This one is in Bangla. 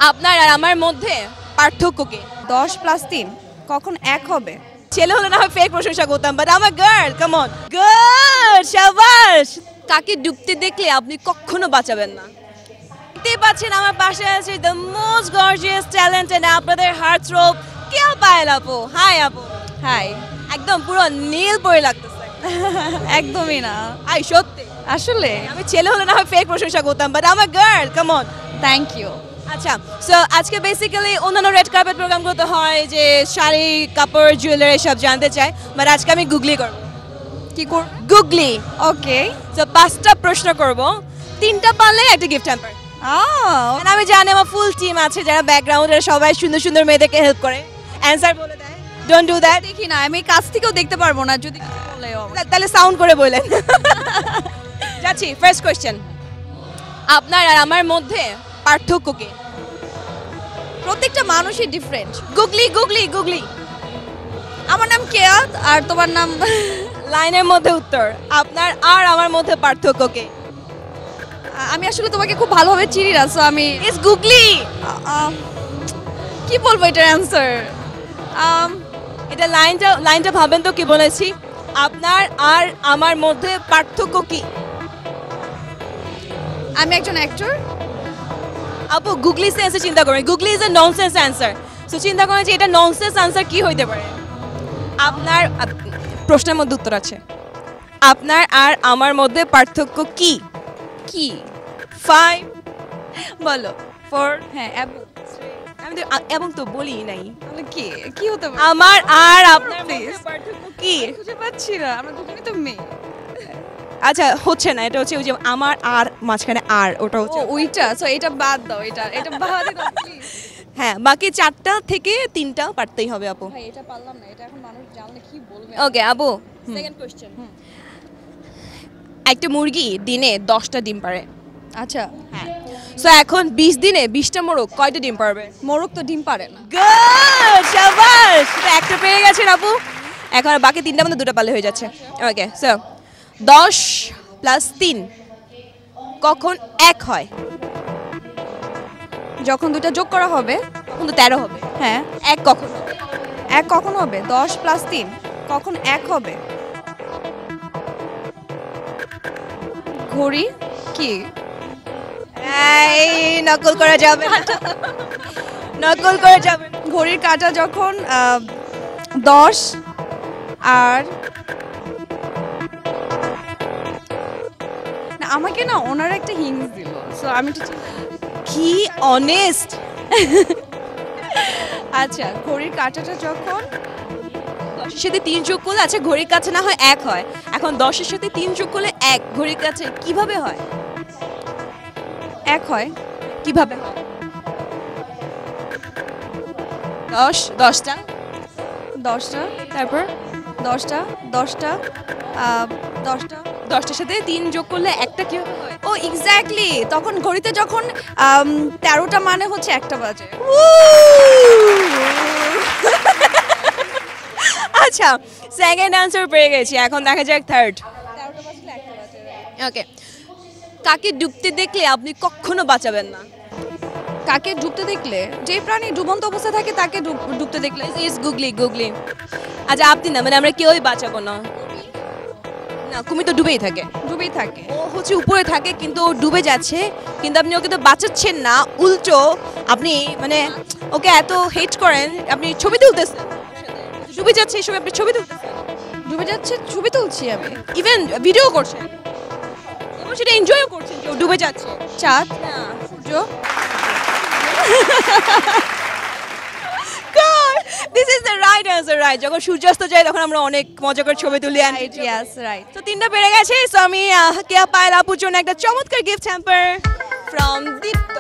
আপনার আর আমার মধ্যে পার্থক্য কি? 10 + 3 কখন 1 হবে? ছেলে হলে না হয় ফেক প্রশংসা করতাম, বাট আমার গার্ল, কাম অন, গুড, শাবাশ। কাকে ডুবতে দেখলে আপনি কখনো বাঁচাবেন না? দেখতেই পাচ্ছেন আমার পাশে আছে দ্য মোস্ট গর্জিয়াস ট্যালেন্টেড আপনাদের হার্ট থ্রোব কেয়া পায়েল আপু। হাই আপু। হাই। একদম পুরো নীল পরে লাগতেছে। একদমই না। আই সত্যি আসলে আমি ছেলে হলে না হয় ফেক প্রশংসা করতাম, বাট আমার girl, come on. Thank you. আচ্ছা, সো আজকে বেসিক্যালি অন্যান্য রেড কার্পেট প্রোগ্রামগুলোতে হয় যে শাড়ি, কাপড়, জুয়েলারি সব জানতে চাই, বাট আজকে আমি গুগলি করব। কি করব? গুগলি। ওকে। সো 5টা প্রশ্ন করব, 3টা পারলে একটা গিফট হ্যাম্পার। And আমি জানি আমার ফুল টিম আছে যারা ব্যাকগ্রাউন্ডে সবাই সুন্দর সুন্দর মেয়েদেরকে হেল্প করে, অ্যানসার বলে দেয়। Don't do that. দেখি না, আমি কাছ থেকেও দেখতে পারবো না যদি কিছু বলেও। তাহলে সাউন্ড করে বলেন। যাচ্ছি, ফার্স্ট কোশ্চেন। আপনার আর আমার মধ্যে পার্থক্য কি? প্রত্যেকটা মানুষই ডিফারেন্ট। গুগলি গুগলি গুগলি। আমার নাম কেয়াত আর তোমার নাম লাইনের মধ্যে উত্তর। আপনার আর আমার মধ্যে পার্থক্য কি? আমি আসলে তোমাকে খুব ভালোভাবে চিনি না, সো আমি ইস গুগলি। কি বলবো এটার অ্যানসার? এটা লাইনটা ভাবেন তো কি বলেছি? আপনার আর আমার মধ্যে পার্থক্য কি? আমি একজন অ্যাক্টর। আপু গুগলি সেন্সে চিন্তা করেন। Googly is a nonsense answer. So চিন্তা করেন যে এটা ননসেন্স অ্যান্সার কি হইতে পারে? আপনার প্রশ্নের মধ্যে উত্তর আছে। আপনার আর আমার মধ্যে পার্থক্য কি? কি? 5 বলো। 4 হ্যাঁ, আমি তো এবং তো বলি নাই। তাহলে কি কি হতে পারে? আমার আর আপনার মধ্যে Please. পার্থক্য কি? খুঁজে পাচ্ছি না, আমরা দুজনেই তো মেয়ে। আচ্ছা হচ্ছে না, এটা হচ্ছে ওই যে আমার আর মাঝখানে আর, ওটা ও হচ্ছে ওইটা, সো এটা বাদ দাও, এটা বাদ দাও প্লিজ। হ্যাঁ, বাকি 4টা থেকে 3টা পারতেই হবে আপু। ভাই এটা পারলাম না, এটা এখন মানুষ জানলে কি বলবে? ওকে আপু, সেকেন্ড কোশ্চেন। একটা মুরগি দিনে 10টা ডিম পারে। আচ্ছা, হ্যাঁ, সো এখন 20 দিনে 20টা মোরগ কয়টা ডিম পারবে? মোরগ তো ডিম পারে না। গুড, শাবাশ। তো একটা পেরে গেছেন আপু। এখন আর বাকি 3টার মধ্যে 2টা পারলে হয়ে যাচ্ছে। ওকে, সো 10 + 3 কখন 1 হয়? যখন দুটো যোগ করা হবে। তখন তো 13 হবে। হ্যাঁ, 1 কখন হবে? 1 কখন হবে? 10 + 3 কখন 1 হবে? ঘড়ি কি? এই নকল করা যাবে না। নকল করা যাবে না। ঘড়ির কাঁটা যখন 10 আর না, আমাকে না ওনারা একটা হিন্টস দিল, সো আমি একটু কি অনেস্ট। আচ্ছা, ঘড়ির কাঁটাটা যখন 10-এর সাথে 3 যোগ করলে, আচ্ছা ঘড়ির কাছে না হয় 1 হয়, এখন 10-এর সাথে 3 যোগ করলে 1, ঘড়ির কাছে কিভাবে হয়? 1 হয়। কিভাবে হয়? 10টা 10টা, তারপর 10টা 10টা 10টা 10টার সাথে 3 যোগ করলে একটা কিভাবে হয়? ও এক্স্যাক্টলি, তখন ঘড়িতে যখন 13টা মানে হচ্ছে 1টা বাজে। আচ্ছা, সেকেন্ড আনসার পেয়ে গেছি, এখন দেখা যাক থার্ড। 13টা বাজলে 1টা বাজে। ওকে, কাকে ডুবতে দেখলে আপনি কখনো বাঁচাবেন না? কাকে ডুবতে দেখলে? যে প্রাণী ডুবন্ত অবস্থা থাকে তাকে ডুবতে দেখলে। ইস গুগলি গুগলি। আচ্ছা আপনি না, মানে আমরা কেউই বাঁচাবো না। না, কুমির তো ডুবেই থাকে। ডুবেই থাকে। ও হচ্ছে উপরে থাকে কিন্তু ও ডুবে যাচ্ছে, কিন্তু আপনি ওকে তো বাঁচাচ্ছেন না, উল্টো আপনি মানে ওকে এত হেট করেন, আপনি ছবি তুলতেছেন, ডুবে যাচ্ছে এই সময় আপনি ছবি তুলতেছেন, ডুবে যাচ্ছে ছবি তুলছি আমি। ইভেন ভিডিও করছেন এবং সেটা এনজয়ও করছেন যে ও ডুবে যাচ্ছে। চাঁদ, না, সূর্য। God, this is the right answer, right? যখন সূর্যাস্ত যায় তখন আমরা অনেক মজা করে ছবি তুলি। Yes, right. তো 3টা পেরে গেছে, সো আমি কেয়া পায়েল আপুর জন্য একটা চমৎকার গিফট হ্যাম্পার ফ্রম দীপ্ত।